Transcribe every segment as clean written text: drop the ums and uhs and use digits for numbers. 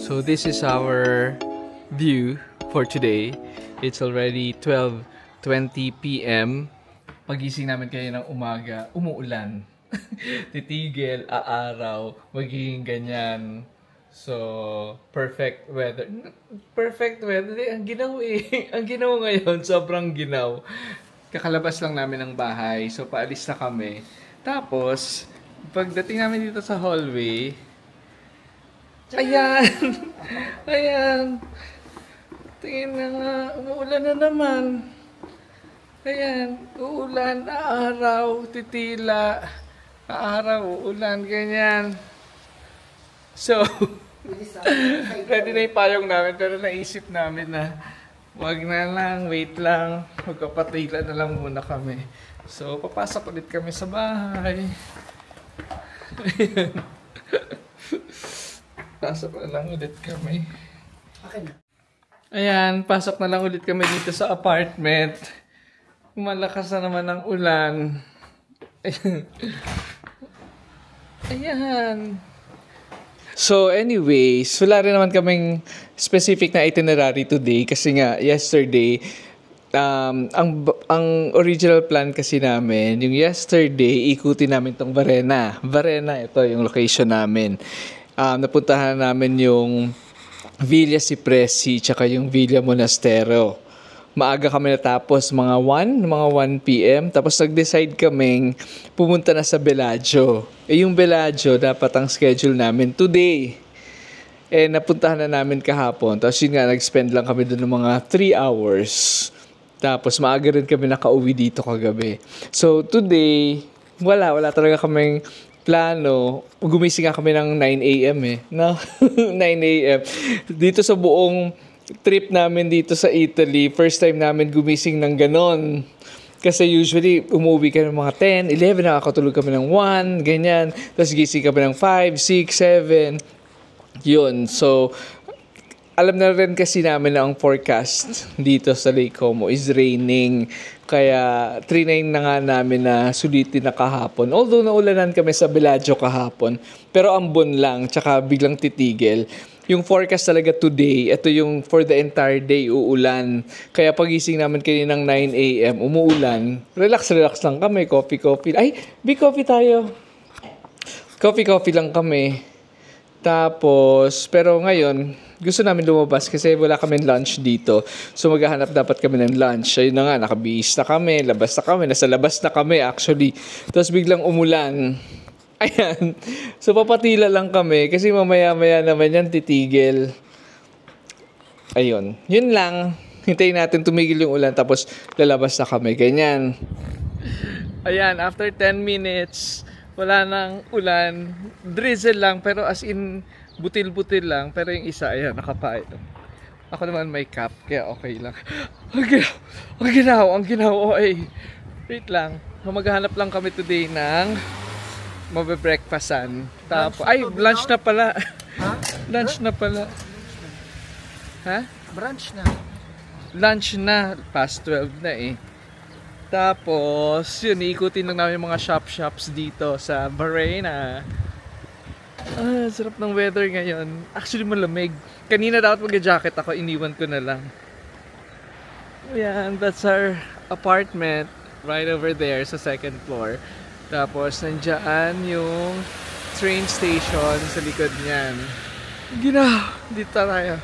So this is our view for today. It's already 12:20 p.m. Pagising namin kayo ng umaga, umuulan. Titigil, aaraw, magiging ganyan. So, perfect weather. Perfect weather. Ang ginaw eh. Ang ginaw ngayon, sobrang ginaw. Kakalabas lang namin ng bahay. So, paalis na kami. Tapos, pagdating namin dito sa hallway, ayan! Ayan! Tingin na nga, umuulan na naman. Ayan, uulan, aaraw, titila. Aaraw, uulan, ganyan. So, ready na yung payong namin, pero naisip namin na wag na lang, wait lang, magpapatila na lang muna kami. So, papasok ulit kami sa bahay. Pasok na lang ulit kami. Ayan, pasok na lang ulit kami dito sa apartment. Malakas na naman ang ulan. Ayan. So anyways, wala rin naman kaming specific na itinerary today kasi nga yesterday, ang original plan kasi namin, yung yesterday, ikutin namin tong Varena. Varena, ito yung location namin. Napuntahan namin yung Villa Cipresi tsaka yung Villa Monastero. Maaga kami natapos, mga 1 p.m. Tapos nag-decide kaming pumunta na sa Bellagio. Yung Bellagio, dapat ang schedule namin today. Napuntahan na namin kahapon. Tapos yun nga, nag-spend lang kami doon ng mga 3 hours. Tapos maaga rin kami nakauwi dito kagabi. So today, wala talaga kaming plano. Gumising nga kami ng 9 a.m. No? 9 a.m. Dito sa buong trip namin dito sa Italy, first time namin gumising ng ganon. Kasi usually, umuwi kami ng mga 10, 11, nakakatulog kami ng 1, ganyan. Tapos gising kami ng 5, 6, 7. Yun. So, alam na rin kasi namin na ang forecast dito sa Lake Como is raining. Kaya, trinay na nga namin na sulitin na kahapon. Although, naulanan kami sa Bellagio kahapon. Pero ambon lang, tsaka biglang titigil. Yung forecast talaga today, ito yung for the entire day, uulan. Kaya pagising namin kaninang 9 a.m., umuulan. Relax lang kami, coffee. Ay, big coffee tayo. Coffee lang kami. Tapos, pero ngayon, gusto namin lumabas kasi wala kaming lunch dito. So, maghahanap dapat kami ng lunch. Ayun na nga, nakabihis na kami, labas na kami, nasa labas na kami actually. Tapos biglang umulan. Ayan. So, papatila lang kami kasi mamaya-maya naman yan titigil. Ayun. Yun lang. Hintayin natin tumigil yung ulan tapos lalabas na kami. Ganyan. Ayan. After 10 minutes, wala nang ulan. Drizzle lang pero as in butil-butil lang. Pero yung isa, ayan, nakapait. Ako naman may cap kaya okay lang. Ang ginaw. Ay. Wait lang. Maghahanap lang kami today ng mabe-breakfastan. Tapos lunch na pala. Ha? Lunch na pala. Ha? Brunch na. Lunch na. Past 12 na eh. Tapos, yun, iikutin lang namin yung mga shops dito sa Varena. Sarap ng weather ngayon. Actually, malamig. Kanina dapat mag-jacket ako, iniwan ko na lang. Ayan, that's our apartment right over there sa second floor. Tapos, nandiyan yung train station sa likod niyan. Dito tayo.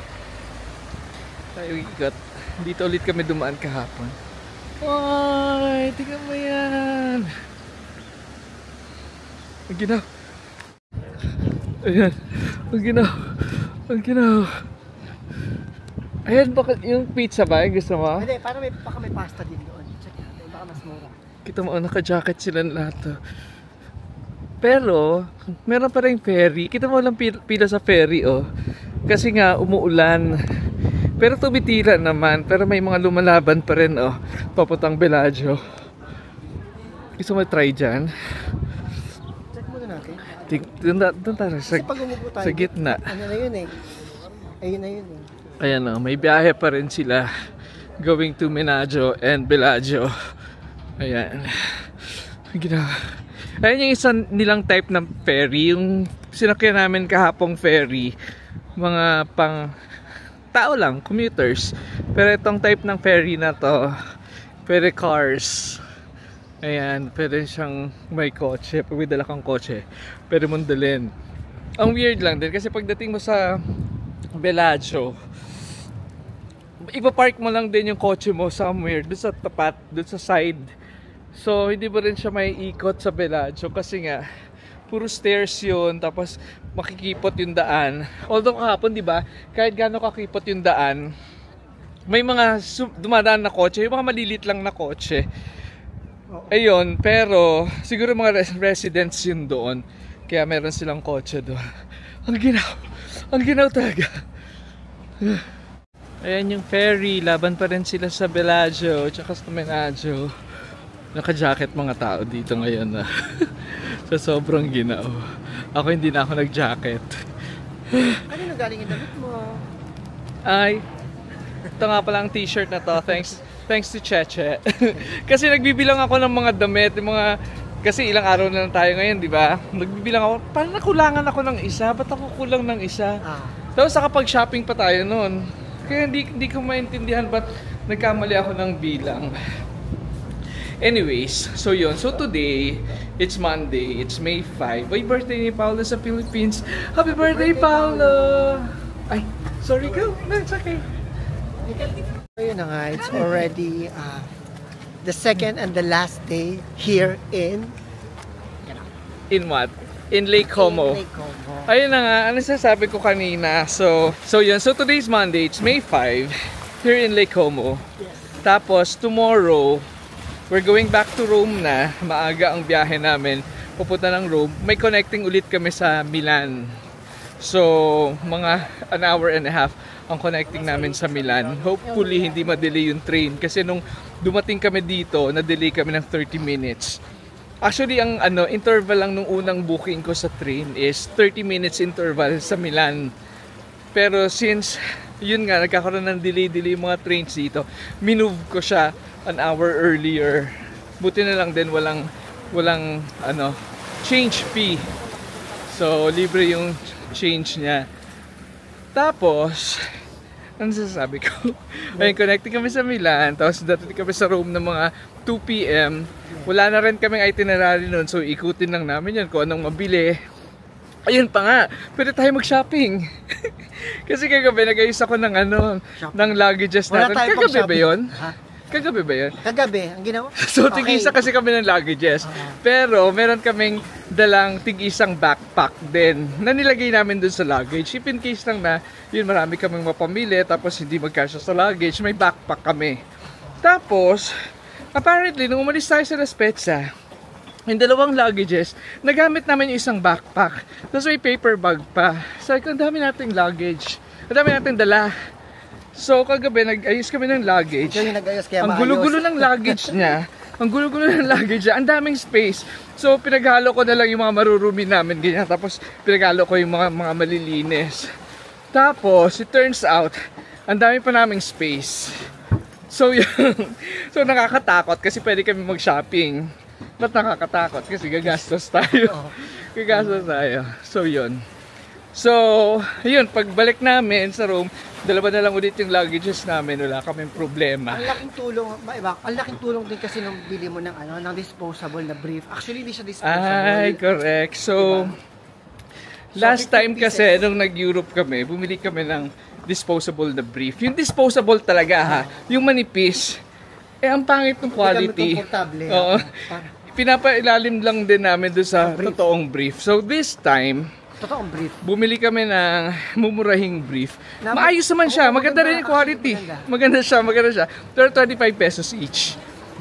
Tayo ikot. Dito ulit kami dumaan kahapon. Ay, tingnan mo yan. Ayan. Ang ginaw. Ayan, bakit yung pizza ba? Gusto mo? Hindi, parang baka may pasta din doon. Check natin, baka mas mura. Kita mo, naka-jacket sila lahat. Pero, meron pa rin ferry. Kita mo lang pila sa ferry, oh. Kasi nga, umuulan. Pero tumitila naman. Pero may mga lumalaban pa rin, oh. Papuntang Bellagio. Gusto mo try dyan? Check muna natin. Doon tayo sa gitna. Ano na yun eh. Ayun na yun eh. Ayan, oh. May biyahe pa rin sila. Going to Menaggio and Bellagio. Ayan. Ayan yung isang nilang type ng ferry. Yung sinakyan namin kahapong ferry. mga pang tao lang, commuters. Pero itong type ng ferry na to, pwede cars. Ayan, pwede siyang may kotse. Pag may dala kang kotse, pwede mong dalhin. Ang weird lang din kasi pagdating mo sa Bellagio, ipapark mo lang din yung kotse mo somewhere doon sa tapat, doon sa side. So hindi mo rin siya may ikot sa Bellagio kasi nga puro stairs yun, tapos makikipot yung daan. Although kahapon, di ba, kahit gaano kakipot yung daan, may mga dumadaan na kotse, yung mga malilit lang na kotse. Ayun, pero siguro mga residents yun doon. Kaya meron silang kotse doon. Ang ginaw talaga. Ayan yung ferry, laban pa rin sila sa Bellagio, tsaka sa Menaggio. Naka-jacket mga tao dito ngayon na. So sobrang ginaw. Ako hindi na ako nag-jacket. Ano na galing yung damit mo? Ay, ito nga pala ang t-shirt na to. Thanks to Cheche. Kasi nagbibilang ako ng mga damit, yung mga kasi ilang araw na lang tayo ngayon, di ba? Nagbibilang ako, parang nakulangan ako ng isa. Ba't ako kulang ng isa? Tapos nakapag-shopping pa tayo noon. Kaya hindi ko maintindihan ba't nagkamali ako ng bilang. Anyways, so yun. So today, it's Monday. It's May 5. Ay, birthday ni Paolo sa Philippines. Happy birthday, Paolo! Ay, sorry ka. No, it's okay. Ayun na nga, it's already the second and the last day here in what? In Lake Como. Lake Como. Ayun na nga, ano sasabi ko kanina. So yun. So today's Monday, it's May 5 here in Lake Como. Yes. Tapos tomorrow, we're going back to Rome na. Maaga ang biyahe namin. Pupunta ng Rome. May connecting ulit kami sa Milan. So, mga an hour and a half ang connecting namin sa Milan. Hopefully, hindi ma-delay yung train. Kasi nung dumating kami dito, na-delay kami ng 30 minutes. Actually, ang interval lang nung unang booking ko sa train is 30 minutes interval sa Milan. Pero since, yun nga, nagkakaroon ng delay mga trains dito, minove ko siya an hour earlier. Buti na lang din walang change fee. So, libre yung change niya. Tapos, ano sasabi ko? Ayun, connecting kami sa Milan, tapos dating kami sa Rome ng mga 2 PM. Wala na rin kaming itinerary noon, so ikutin lang namin yan kung anong mabili. Ayun pa nga, pwede tayo mag-shopping. Kasi kagabi nag-ayos ako ng ng luggages natin. Kagabi ba yun? Kagabi ba yun? Kagabi, ang ginawa? So, tig-isa kasi kami ng luggages. Pero, meron kaming dalang tig-isang backpack din na nilagay namin dun sa luggage. If in case lang na, yun, marami kaming mapamili, tapos hindi magkasya sa luggage, may backpack kami. Tapos, apparently, nung umalis tayo sa La Spezia, yung dalawang luggages, nagamit namin yung isang backpack. Tapos may paper bag pa. Sabi ko, ang dami nating luggage. Ang dami nating dala. So, kagabi, nag-ayos kami ng luggage. Yung nag-ayos kaya ang gulo-gulo ng luggage niya. Ang gulo-gulo ng luggage niya. Ang daming space. So, pinaghalo ko na lang yung mga marurumi namin. Ganyan. Tapos, pinaghalo ko yung mga malilinis. Tapos, it turns out, ang dami pa naming space. So, yun. So, nakakatakot kasi pwede kami mag-shopping. Ba't nakakatakot? Kasi gagastos tayo. Gagastos tayo. So, yun. So, yun. Pagbalik namin sa room, dalawa na lang ulit yung luggages namin, wala kaming problema. Ang laking tulong din kasi nung bili mo ng ng disposable na brief. Actually, hindi siya disposable. Ay, correct. So, last time kasi nung nag-Europe kami, bumili kami ng disposable na brief. Yung disposable talaga ha, yung manipis. Ang pangit ng quality. Oo. Pinapailalim lang din namin doon sa totoong brief. So, this time, totoong brief. Bumili kami ng mumurahing brief. Maayos naman siya. Maganda rin yung quality. Maganda siya. Pero 25 pesos each.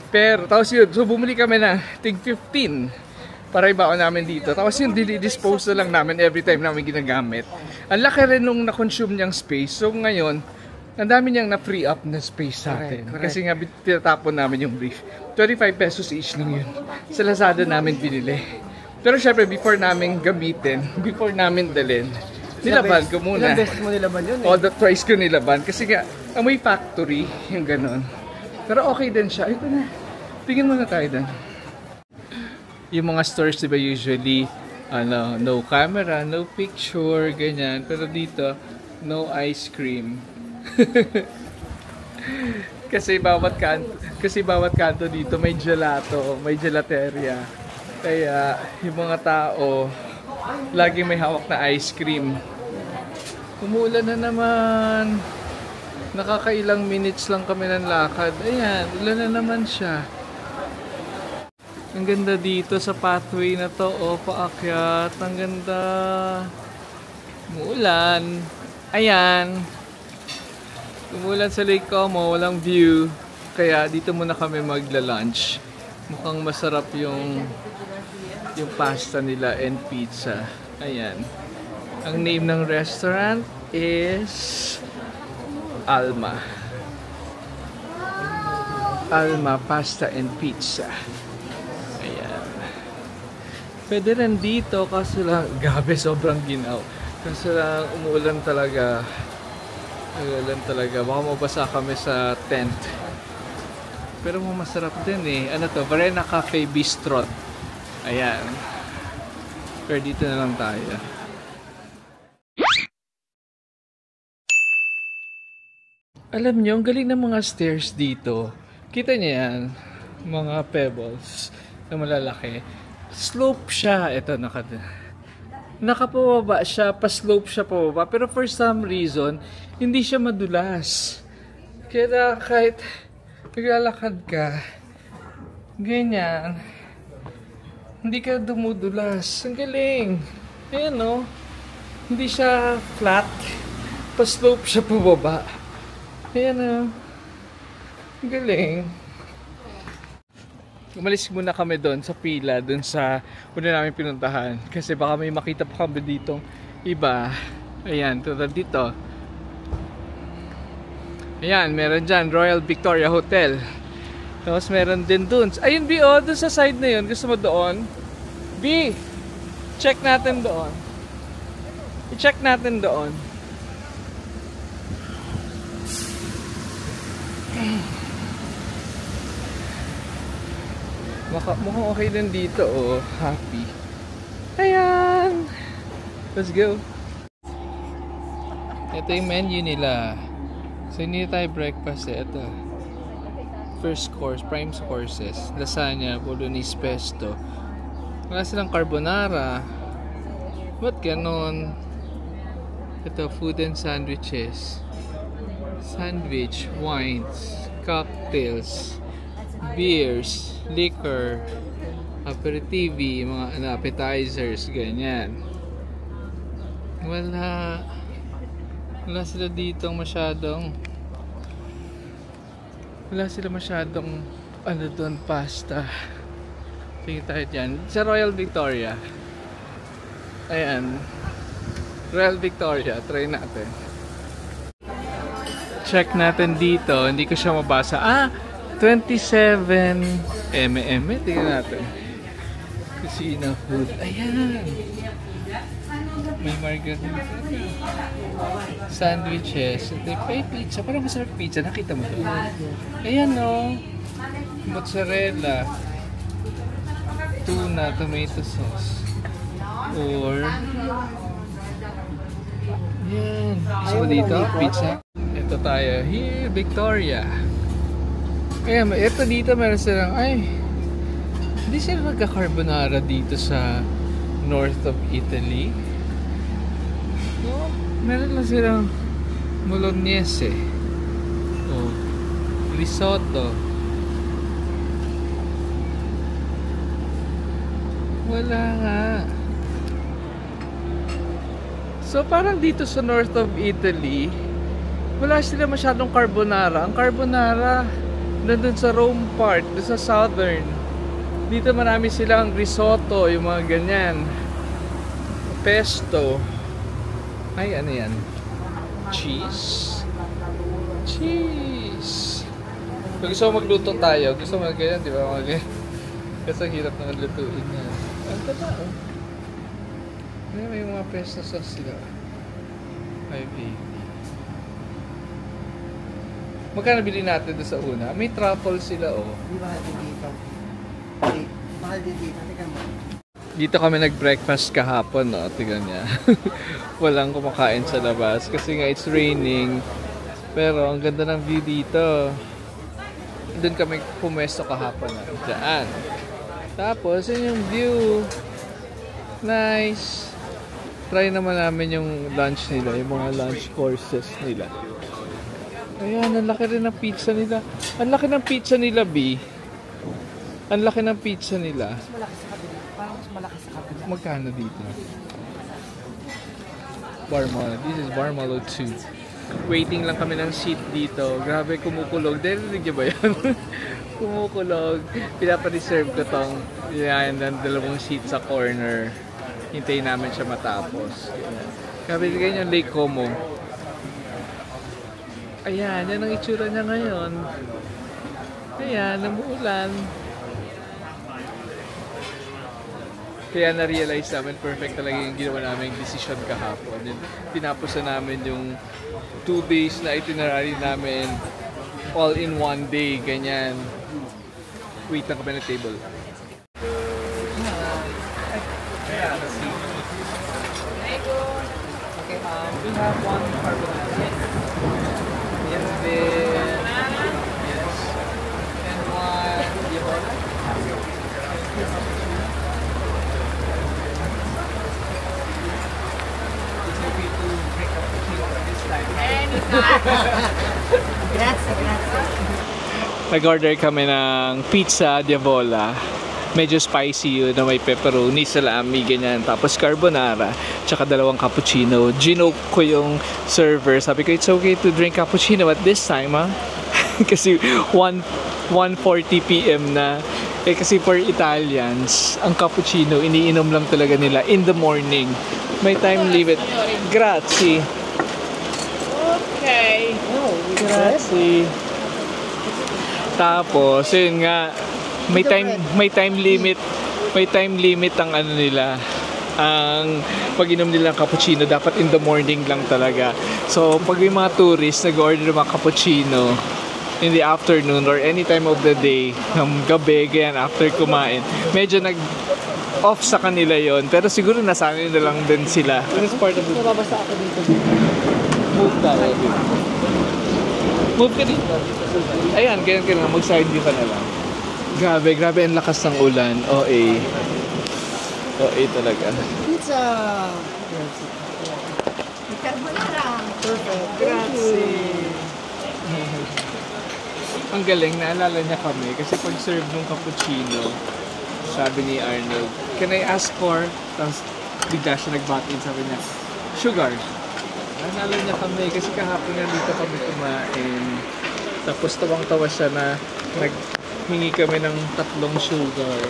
Pero, tapos yun. So, bumili kami ng tig 15 para ibaon namin dito. Tapos yun, dispose na lang namin every time namin ginagamit. Ang laki rin nung na-consume niyang space. So, ngayon, ang dami niyang na-free up na space sa atin. Correct. Kasi nga, tinatapon namin yung brief. 25 pesos each lang yun. Sa Lazada namin binili. Pero syempre, before namin gamitin, before namin dalhin, nilaban ko muna. Ilang beses mo nilaban yun eh? O, twice ko nilaban. Kasi nga, amoy factory, yung ganon. Pero okay din siya. Ito na. Tingin muna tayo doon. Yung mga stores, diba, usually, ano, no camera, no picture, ganyan. Pero dito, no ice cream. kasi bawat kanto dito may gelato, may gelateria. Kaya yung mga tao lagi may hawak na ice cream. Umuulan na naman. Nakakailang minutes lang kami ng lakad. Ayan, ulan na naman siya. Ang ganda dito sa pathway na to. O, paakyat. Ang ganda. Umuulan. Ayan. Umuulan sa Lake Como. Walang view. Kaya dito muna kami magla-lunch. Mukhang masarap yung pasta nila and pizza. Ayan. Ang name ng restaurant is Alma. Alma Pasta and Pizza. Ayan. Pwede rin dito kasi lang, gabi sobrang ginaw. Kasi lang umuulan talaga. Umuulan talaga. Baka mabasa kami sa tent. Pero masarap din eh. Ano to? Varena Cafe Bistro. Ayan. Pero dito na lang tayo. Alam nyo, ang galing ng mga stairs dito. Kita niyo yan? Mga pebbles na malalaki. Slope siya. Ito, nakapababa siya. Pa-slope siya pababa. Pero for some reason, hindi siya madulas. Kaya kahit naglalakad ka, ganyan, hindi ka dumudulas. Ang galing. Ayan o. Hindi siya flat. Pa-slope siya pababa. Ayan o. Ang galing. Umalis muna kami doon sa pila, doon sa una namin pinuntahan. Kasi baka may makita pa kami ditong iba. Ayan, tulad dito. Ayan, meron dyan, Royal Victoria Hotel. Tapos meron din doon. Ayun, B, oh, doon sa side na yun. Gusto mo doon? B, check natin doon. I-check natin doon. Mukhang okay din dito, oh. Happy. Ayan! Let's go! Ito yung menu nila. So, hindi tayo breakfast eh. Ito. First course, prime courses. Lasagna, bolognese pesto. Wala silang carbonara. Ba't ganon? Ito, food and sandwiches. Sandwich, wines, cocktails, beers, liquor, aperitivi, mga appetizers, ganyan. Wala sila dito masyadong ano doon, pasta. Tingin tayo dyan sa Royal Victoria. Ayan, Royal Victoria, try natin. Check natin dito, hindi ko siya mabasa. 27 mm. Tingnan natin. Kusina food. Ayan. May margarita. Sandwiches. May pizza. Parang masarap pizza. Nakita mo ito? Ayan o. Mozzarella. Tuna, tomato sauce. Or yan. Gusto mo dito? Pizza? Ito tayo. Here, Victoria. Kaya ito dito meron silang, hindi sila nagka-carbonara dito sa north of Italy. No, meron lang silang bolognese. Oh, risotto. Wala nga. So parang dito sa north of Italy, wala sila masyadong carbonara. Ang carbonara nandun sa Rome part, doon sa southern. Dito marami silang risotto, yung mga ganyan. Pesto. Ay, ano yan? Cheese. Cheese. Pag gusto mo magluto tayo, gusto mo ganyan, di ba? Kasi ang hirap na lutuin yan. Ang taba, oh. May mga pesto sauce sila. 580. Magkano bilhin natin doon sa una? May truffle sila, oh. Di mahal din dito. Mahal din dito. Teka mo. Dito kami nag-breakfast kahapon, no? Tingnan niya. Walang kumakain sa labas kasi nga it's raining. Pero ang ganda ng view dito. Doon kami pumwesto kahapon, no? Diyan. Tapos, yun yung view. Nice. Try naman namin yung lunch nila, yung mga lunch courses nila. Ayan, ang laki rin ng pizza nila. Ang laki ng pizza nila, B. Ang laki ng pizza nila. Mas malaki sa kabila. Parang mas malaki sa kabila. Magkano dito? Barmalo. This is Barmalo 2. Waiting lang kami ng seat dito. Grabe, kumukulog. Narinig niyo ba yan? Kumukulog. Pinapareserve ko tong yan, dalawang seat sa corner. Hintayin namin siya matapos. Grabe, ganyan yung Lake Como. Ayan, yan ang itsura niya ngayon. Ayan, namuulan. Kaya na-realize namin perfect talaga yung ginawa namin decision kahapon. Tinapos na namin yung 2 days na itinerary namin all in 1 day, ganyan. Wait lang kami na table. Okay, we have one carbonara. Yes, then, yes. And one, Diavola. Nag-order kami ng pizza Diavola. Medyo spicy yun na may pepperoni, salami, ganyan. Tapos carbonara, tsaka dalawang cappuccino. Ginoke ko yung server. Sabi ko, it's okay to drink cappuccino at this time, ha? Kasi 1:40 PM na. Eh kasi for Italians, ang cappuccino, iniinom lang talaga nila in the morning. May time limit. Grazie. Okay. Grazie. Tapos, yun nga, may time limit ang ano nila. Ang pag-inom nila ng cappuccino dapat in the morning lang talaga. So, pag may mga tourists nag-order ng mga cappuccino in the afternoon or any time of the day, ng gabi, ganyan, after kumain, medyo off sa kanila yon. Pero siguro nasanay na lang din sila. It's part of the... Nababasa ako dito. Move tayo. Move ka dito. Ayan, ganyan ka lang. Mag-side view ka na lang. Grabe ang lakas ng ulan. OA. OA talaga. Pizza! Carbonara! Perfect. Grazie. Ang galing, naalala niya kami kasi pag-serve ng cappuccino, sabi ni Arnold, can I ask for? Tapos bigla siya nag-butt-in, sabi niya, sugar. Naalala niya kami kasi kahapon nga dito kami kumain. Tapos tawang-tawa siya na naghingi kami ng 3 sugar.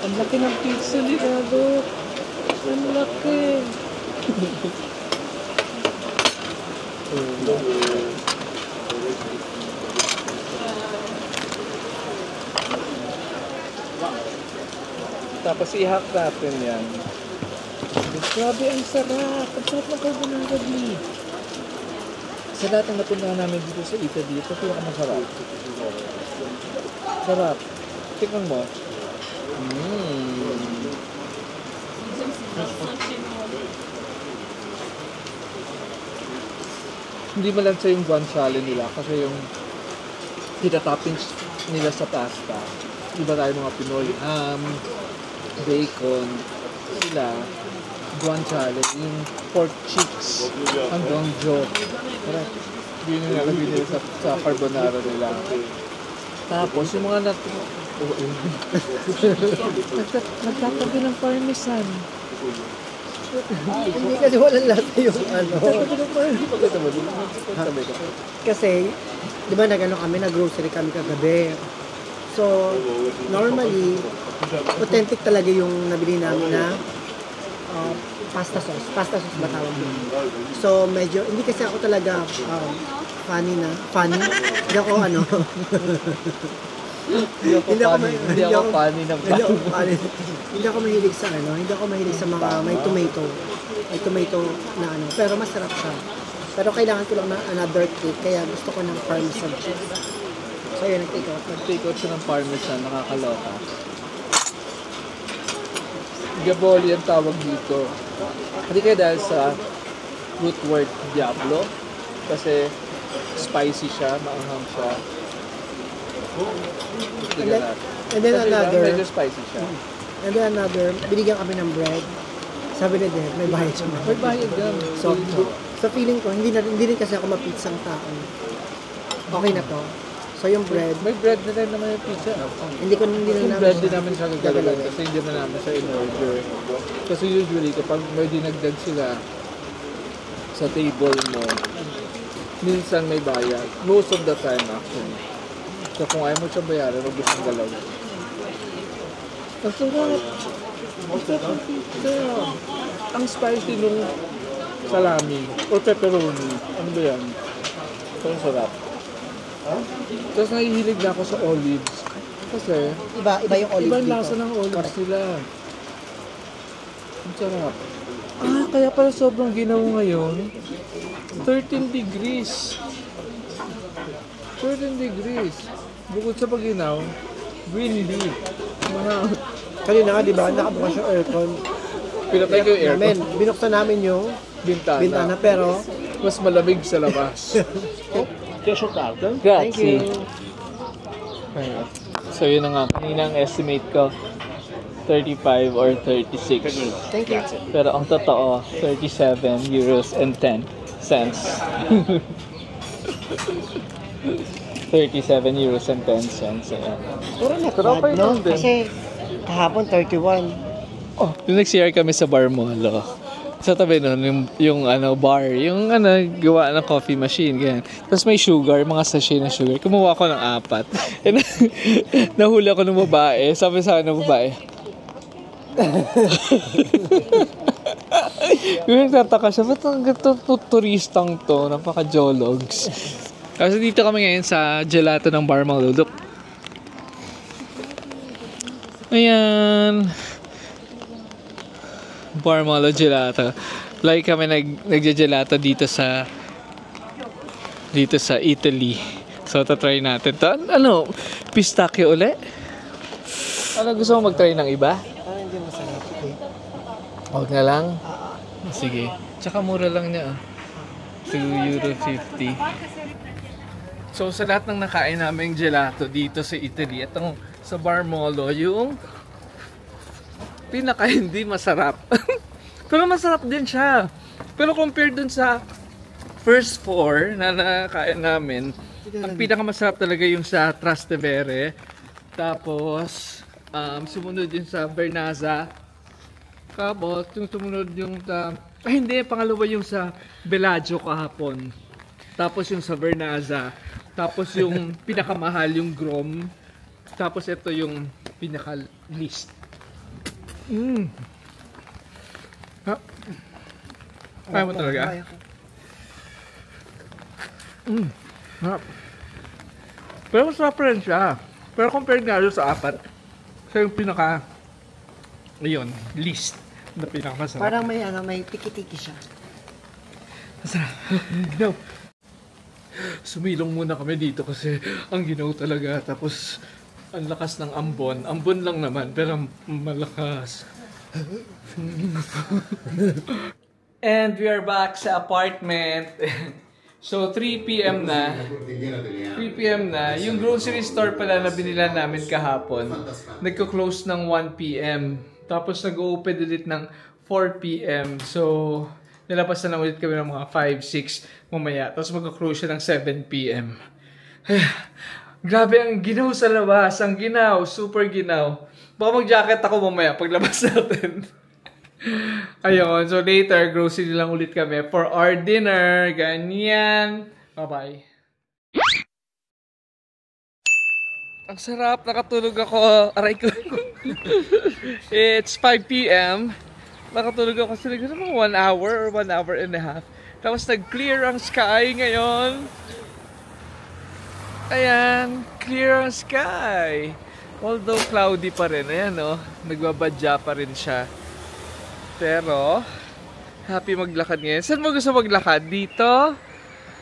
Ang laki ng pizza nila, Dok. Ang laki. Tapos ihak natin yan. Grabe, ang sarap. Ang sarap ng carbonara, Bli. Sa lahat ng napuntahan namin dito sa Italy, ito yung masarap. Sarap. Tikman mo. Hindi malansa yung guanciale nila kasi yung pinatoppings nila sa pasta. Iba tayo mga Pinoy. Bacon, sila, guanciale, yung pork cheeks, ang donjo. Yun yung nalagay nila sa carbonara nila. Tapos, yung mga nagtatabi ng parmesan. Hindi kasi walang lasa yung ano. Kasi, di ba nag-grocery kami kagabi. So, normally, authentic talaga yung nabili namin na pasta sauce. Pasta sauce ba tawag yun? So, medyo, hindi kasi ako talaga funny. Hindi ako hindi ako mahilig sa hindi ako mahilig sa mga may tomato na pero masarap siya. Pero kailangan ko lang na another cake, kaya gusto ko ng parmesan cheese. So, yun, nag-take out. Nag-take out siya ng parmesan, nakakaloka. Gaboli ang tawag dito. Hindi kaya dahil sa root word Diablo. Kasi spicy siya, maanghang siya. And then another, Medyo spicy siya. and then another, binigyan kami ng bread. Sabi na din, may bayad siya. May bayad yan. So feeling ko, hindi rin kasi ako mapitsang tao. Okay na to. So yung bread, May bread na rin naman yung pizza. hindi Yung na bread namin din namin siya gagawin kasi hindi naman namin siya in-order. Kasi usually kapag may dinagdag sila sa table mo, minsan may bayad. Most of the time actually. So kung ayaw mo siya bayaran, huwag gusto galaw. Ang sarap. Ang spicy nung salami or pepperoni. Ano ba yan? Ang sarap. Tapos nahihilig na ako sa olives. Kasi iba yung olive ibang dito. lasa ng olives nila. Ang sarap. Kaya pala sobrang ginaw ngayon. 13 degrees. 13 degrees. Bukod sa paginaw, windy. Kanina nga, di ba, nakabukas yung aircon. Pinatay ko yung aircon. Binuksan namin yung bintana, pero mas malamig sa labas. thank you. So yun na nga, kanina ang estimate ko 35 or 36. Thank you. Pero ang totoo, 37 euros and 10 cents. 37 euros and 10 cents. Ayan. Puro na Pero okay no? lang din. Kasi kahapon 31. Oh, yung nag-share kami sa bar molo. Sa tabi nun, yung bar, yung gawa ng coffee machine, ganyan. Tapos may sugar, mga sachet na sugar. Kumuha ko ng 4. And nahuli ako ng babae. Sabi sa akin ng babae, yung nagtataka siya, ba't ang ganito turistang to? Napaka-jologs. Kasi dito kami ngayon sa gelato ng bar molo. Look. Ayan. Bar molo gelato. Like kami nagje-gelato dito sa Italy. So try natin to. Ano? Pistachio uli? Ano gusto mo mag-try ng iba? Hindi masarap. Huwag na lang. Sige. Tsaka mura lang niya. €2.50. So sa lahat ng nakain namin gelato dito sa Italy, itong sa Bar Molo, yung pinaka hindi masarap. Pero masarap din siya. Pero compared dun sa first 4 na nakain namin, ang pinaka masarap talaga yung sa Trastevere. Tapos, sumunod yung sa Vernazza. Tapos, yung sumunod yung hindi, pangalawa yung sa Bellagio kahapon. Tapos yung sa Vernazza. Tapos yung pinakamahal yung Grom. Tapos ito yung pinaka-least. Kaya mo talaga? Pero masarap rin siya. Pero compared nga doon sa 4, siya yung pinaka, least na pinakamasarap. Parang may tiki-tiki siya. Masarap. Ginaw. Sumilong muna kami dito kasi ang ginaw talaga. Tapos, ang lakas ng ambon. Ambon lang naman, pero malakas. And we are back sa apartment. So, 3 p.m. na. 3 p.m. na. Yung grocery store pala na binila namin kahapon, nagko-close ng 1 p.m. Tapos nag-open ulit ng 4 p.m. So, nilabas na ulit kami ng mga 5, 6 mamaya. Tapos mag-close siya ng 7 p.m. Grabe ang ginaw sa labas. Ang ginaw. Super ginaw. Baka mag-jacket ako mamaya paglabas natin. Ayun. So later, grocery lang ulit kami for our dinner. Ganyan. Bye-bye. Ang sarap. Nakatulog ako. Aray ko. It's 5 p.m. Nakatulog ako kasi nagkano 1 hour or 1 hour and a half. Tapos nag-clear ang sky ngayon. Ayan, clear ang sky. Although cloudy pa rin. Ayan nagbabadya pa rin siya. Pero, happy maglakad ngayon. Saan mo gusto maglakad? Dito?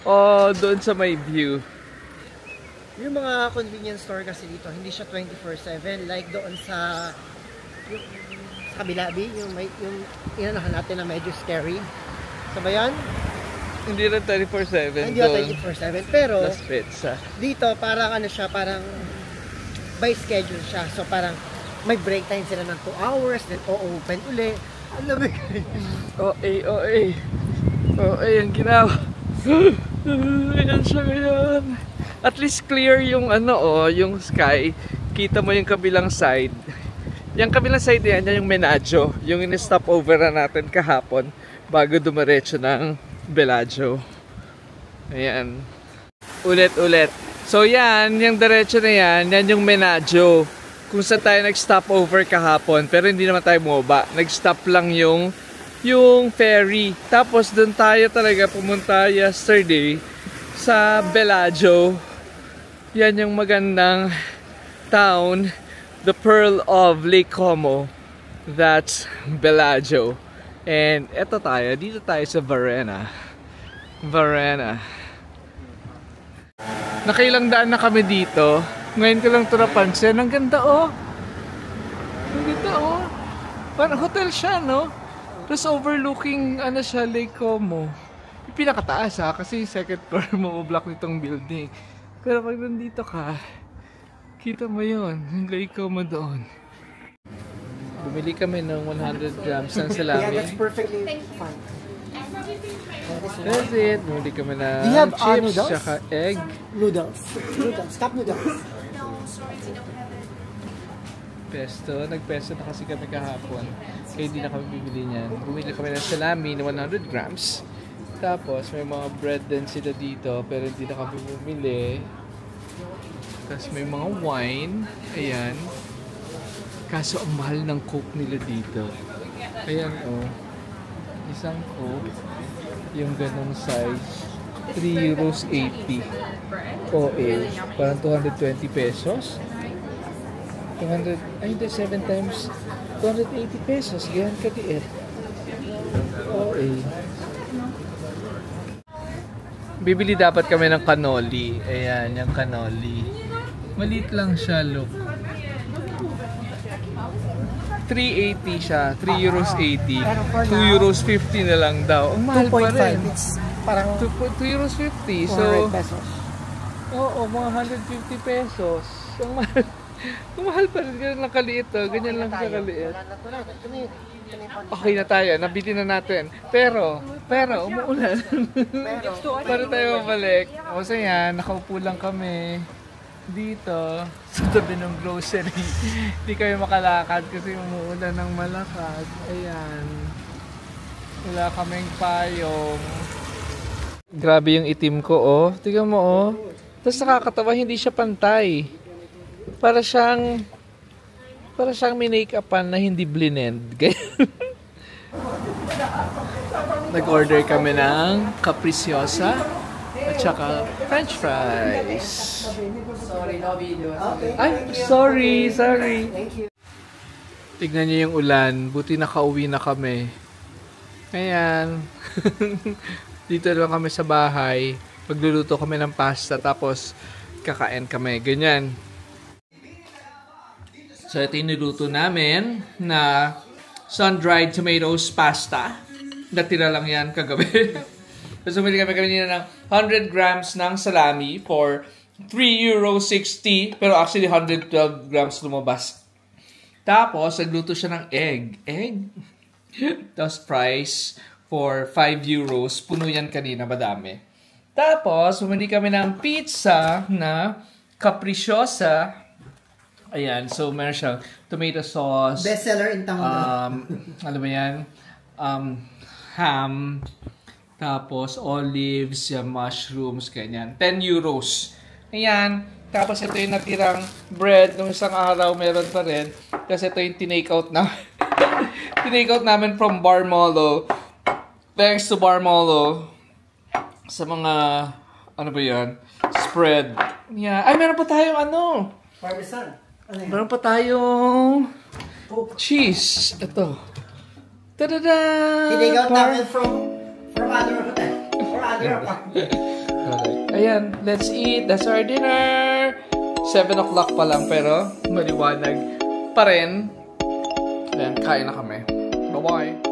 O doon sa may view? Yung mga convenience store kasi dito, hindi siya 24/7 like doon sa sa kabila, B, yung inanahan natin na medyo scary. So ba yan? Hindi rin 24/7. Hindi ako 24/7. Pero, Las Pizza. dito, parang ano siya, parang by schedule siya. So parang may break time sila ng 2 hours, then open uli. Alam mo OA ang ginawa. Ayan siya ngayon. At least clear yung yung sky. Kita mo yung kabilang side. Yung kabilang side yan yung Menaggio. Yung in-stop over na natin kahapon bago dumiretso ng Bellagio. Ayan. Ulit. So yan, yung diretso na yan yung Menaggio. Kung saan tayo nag-stop over kahapon, pero hindi naman tayo bumaba. Nag-stop lang yung ferry. Tapos doon tayo talaga pumunta yesterday sa Bellagio. Yan yung magandang town, the Pearl of Lake Como. That's Bellagio. And eto dito tayo sa Varena. Nakailang daan na kami dito. Ngayon ko lang ito napansin. Ang ganda Ang ganda Parang hotel siya, no? Tapos overlooking, siya, Lake Como. Yung pinakataas kasi second floor mo block nitong building. Pero pag nandito ka, kita mo yun, yung Lake Como doon. Bumili kami ng 100 grams ng salami. Yeah, that's perfectly fine. That's it. Bumili kami ng Do you have chips, noodles? tsaka egg. Noodles. Cup noodles. Pesto. Nagpesto na kasi kami kahapon. Kaya hindi na kami bibili niyan. Bumili kami ng salami na 100 grams. Tapos may mga bread din sila dito pero hindi na kami bumili. Tapos may mga wine. Ayan. Kaso ang mahal ng Coke nila dito. Ayan isang Coke. Yung ganong size. €3.80. Parang 220 pesos. 200, ay hindi, 7 times 280 pesos. Ganyan kaliit. Bibili dapat kami ng cannoli. Ayan, yung cannoli. Maliit lang siya, look. 3.80 siya. €3.80. €2.50 na lang daw. Ang mahal pa rin. It's parang €2.50. So, 200 pesos. Oo, mga 150 pesos. Ang mahal. Ang mahal pa rin. Ganyan lang kaliit. Ganyan lang siya kaliit. Okay na tayo. Nabili na natin. Pero, umuulan. Para tayo mabalik. O so yan, nakaupo lang kami dito sa tabi ng grocery. Hindi kayo makalakad kasi umuulan ng malakas. Ayan. Wala kaming payong. Grabe yung itim ko, Tingnan mo, Tapos nakakatawa, hindi siya pantay. Para siyang minake-upan na hindi blend. Nag-order kami ng Capricciosa at saka French fries. Sorry, no video. Ay, sorry. Thank you. Tignan niyo yung ulan. Buti nakauwi na kami. Ayan. Dito lang kami sa bahay. Pagluluto kami ng pasta tapos kakain kami. Ganyan. So ito yung niluto namin na sun-dried tomatoes pasta. Natira lang yan kagabi. So bumili kami kanina ng 100 grams ng salami for €3.60. Pero actually 112 grams lumabas. Tapos nagluto siya ng egg. Tapos price for €5. Puno yan kanina, madami. Tapos bumili kami ng pizza na Capricciosa. Ayan, so meron siyang tomato sauce. Bestseller in town. Ano ba yan? Ham. Tapos olives, mushrooms, ganyan. €10. Ayan. Tapos ito yung natirang bread. Nung isang araw, meron pa rin. Kasi ito yung tinake out na. Tinake out namin from Barmolo. Thanks to Barmolo. Sa mga, ano ba yan? Spread. Yeah. Ay, meron pa tayong Parmesan. Meron pa tayong cheese. Ito. Ta-da-da! Tinake out namin from other hotel. Or other apartment. Okay. Ayan, let's eat. That's our dinner. 7 o'clock pa lang pero maliwanag pa rin. Ayan, kain na kami. Bye-bye!